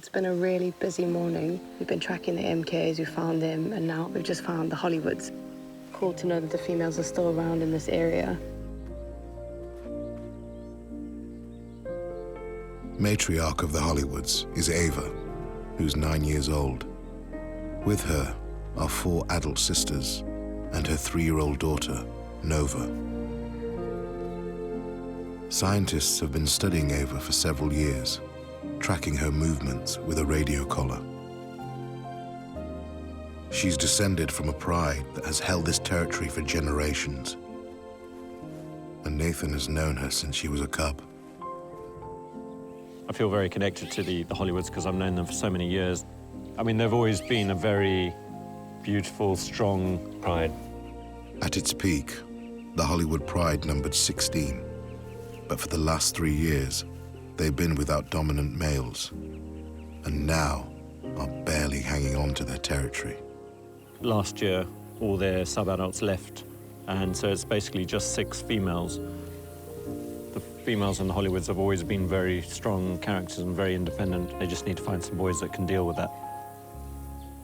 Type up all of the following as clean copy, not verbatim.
It's been a really busy morning. We've been tracking the MKs, we found them, and now we've just found the Hollywoods. Cool to know that the females are still around in this area. Matriarch of the Hollywoods is Ava, who's 9 years old. With her are 4 adult sisters and her 3-year-old daughter, Nova. Scientists have been studying Ava for several years, tracking her movements with a radio collar. She's descended from a pride that has held this territory for generations. And Nathan has known her since she was a cub. I feel very connected to the Hollywoods because I've known them for so many years. I mean, they've always been a very beautiful, strong pride. At its peak, the Hollywood pride numbered 16. But for the last 3 years, they've been without dominant males, and now are barely hanging on to their territory. Last year, all their sub-adults left, and so it's basically just 6 females. The females in the Hollywoods have always been very strong characters and very independent. They just need to find some boys that can deal with that.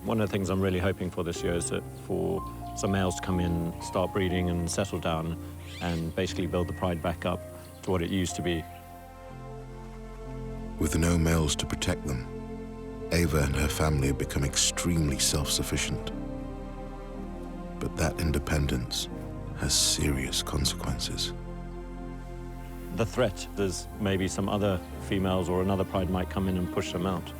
One of the things I'm really hoping for this year is that for some males to come in, start breeding and settle down and basically build the pride back up to what it used to be. With no males to protect them, Ava and her family have become extremely self-sufficient. But that independence has serious consequences. The threat is maybe some other females or another pride might come in and push them out.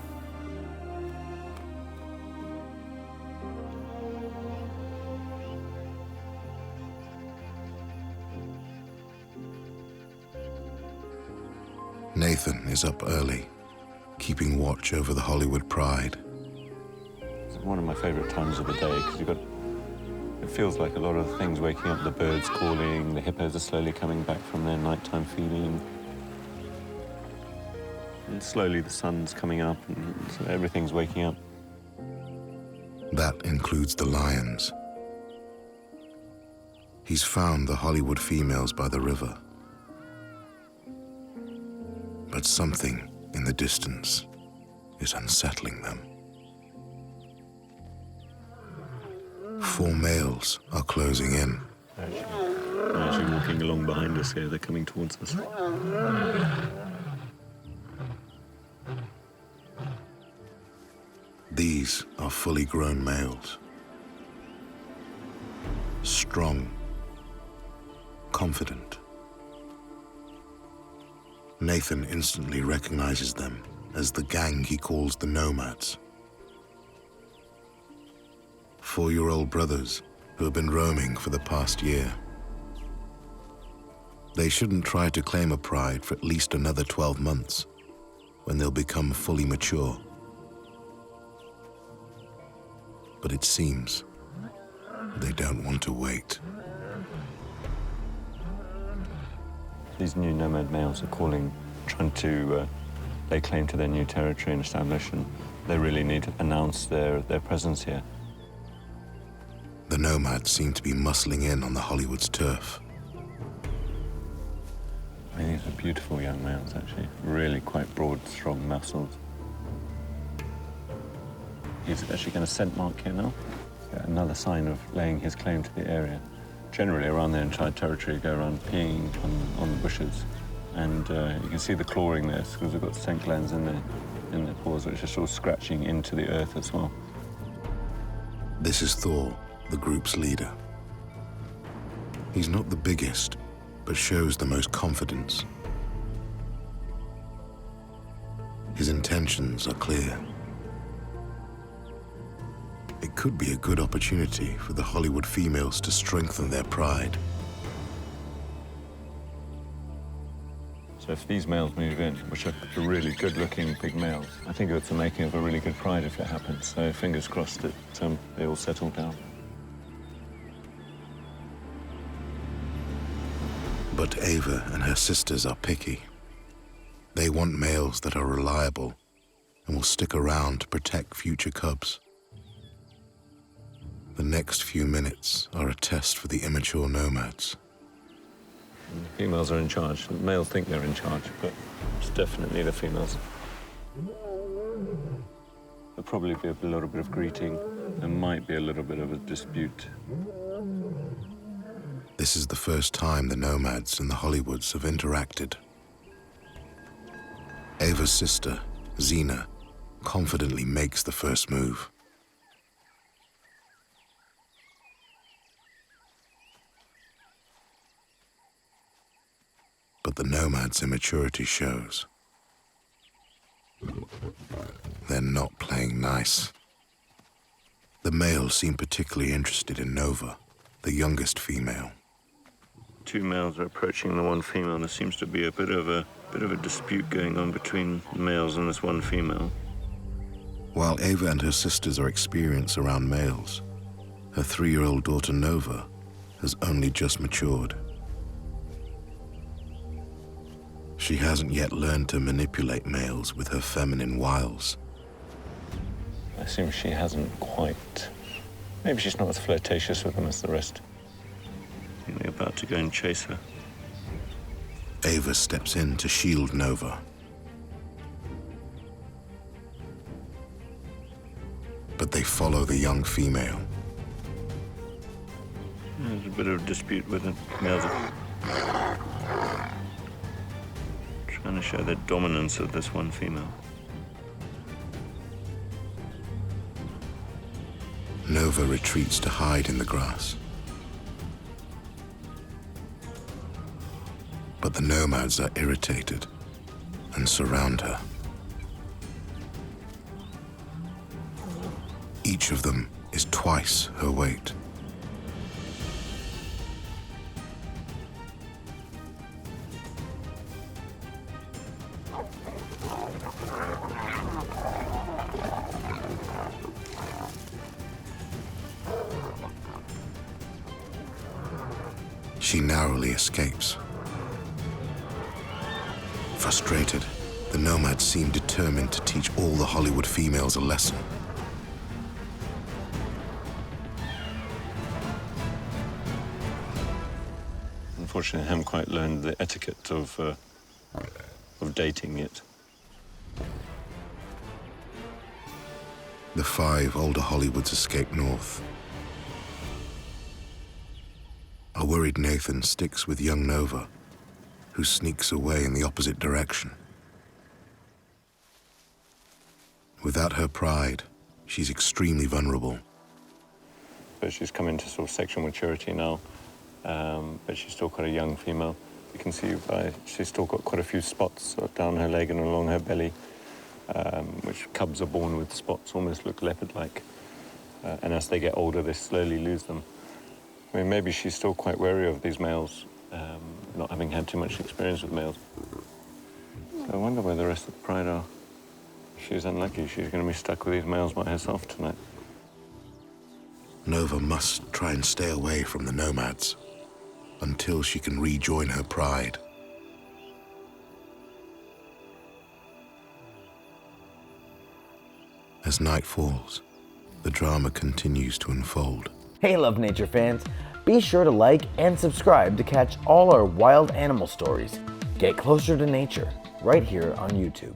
Nathan is up early, keeping watch over the Hollywood pride. It's one of my favorite times of the day because it feels like a lot of things waking up, the birds calling, the hippos are slowly coming back from their nighttime feeding. And slowly the sun's coming up and so everything's waking up. That includes the lions. He's found the Hollywood females by the river. But something in the distance is unsettling them. 4 males are closing in. They're actually walking along behind us here. They're coming towards us. These are fully grown males. Strong, confident. Nathan instantly recognizes them as the gang he calls the Nomads. 4-year-old brothers who have been roaming for the past year. They shouldn't try to claim a pride for at least another 12 months, when they'll become fully mature. But it seems they don't want to wait. These new nomad males are trying to lay claim to their new territory and establish, and they really need to announce their presence here. The Nomads seem to be muscling in on the Hollywood's turf. I mean, these are beautiful young males, actually. Really quite broad, strong muscles. He's actually going to scent mark here now. Yeah, another sign of laying his claim to the area. Generally, around their entire territory, go around peeing on the bushes. And you can see the clawing there, because they've got scent glands in their paws, which are sort of scratching into the earth as well. This is Thor, the group's leader. He's not the biggest, but shows the most confidence. His intentions are clear. It could be a good opportunity for the Hollywood females to strengthen their pride. So if these males move in, which are really good-looking big males, I think it's the making of a really good pride if it happens. So fingers crossed that they all settle down. But Ava and her sisters are picky. They want males that are reliable and will stick around to protect future cubs. The next few minutes are a test for the immature nomads. The females are in charge. The males think they're in charge, but it's definitely the females. probably be a little bit of greeting. There might be a little bit of a dispute. This is the first time the Nomads and the Hollywoods have interacted. Ava's sister, Xena, confidently makes the first move. But the Nomads' immaturity shows. They're not playing nice. The males seem particularly interested in Nova, the youngest female. Two males are approaching the one female, and there seems to be a bit of a dispute going on between the males and this one female. While Ava and her sisters are experienced around males, her 3-year-old daughter Nova has only just matured. She hasn't yet learned to manipulate males with her feminine wiles. I assume she hasn't quite... Maybe she's not as flirtatious with them as the rest. I think they're about to go and chase her. Ava steps in to shield Nova. But they follow the young female. There's a bit of a dispute with the males. Trying to show the dominance of this one female. Nova retreats to hide in the grass. But the Nomads are irritated and surround her. Each of them is twice her weight. She narrowly escapes. Frustrated, the Nomads seem determined to teach all the Hollywood females a lesson. Unfortunately, I haven't quite learned the etiquette of dating yet. The 5 older Hollywoods escape north. A worried Nathan sticks with young Nova, who sneaks away in the opposite direction. Without her pride, she's extremely vulnerable. But she's come into sort of sexual maturity now, but she's still quite a young female. You can see she's still got quite a few spots down her leg and along her belly, which cubs are born with spots, almost look leopard-like. And as they get older, they slowly lose them. I mean, maybe she's still quite wary of these males, not having had too much experience with males. So I wonder where the rest of the pride are. She's unlucky. She's going to be stuck with these males by herself tonight. Nova must try and stay away from the Nomads until she can rejoin her pride. As night falls, the drama continues to unfold. Hey Love Nature fans, be sure to like and subscribe to catch all our wild animal stories. Get closer to nature right here on YouTube.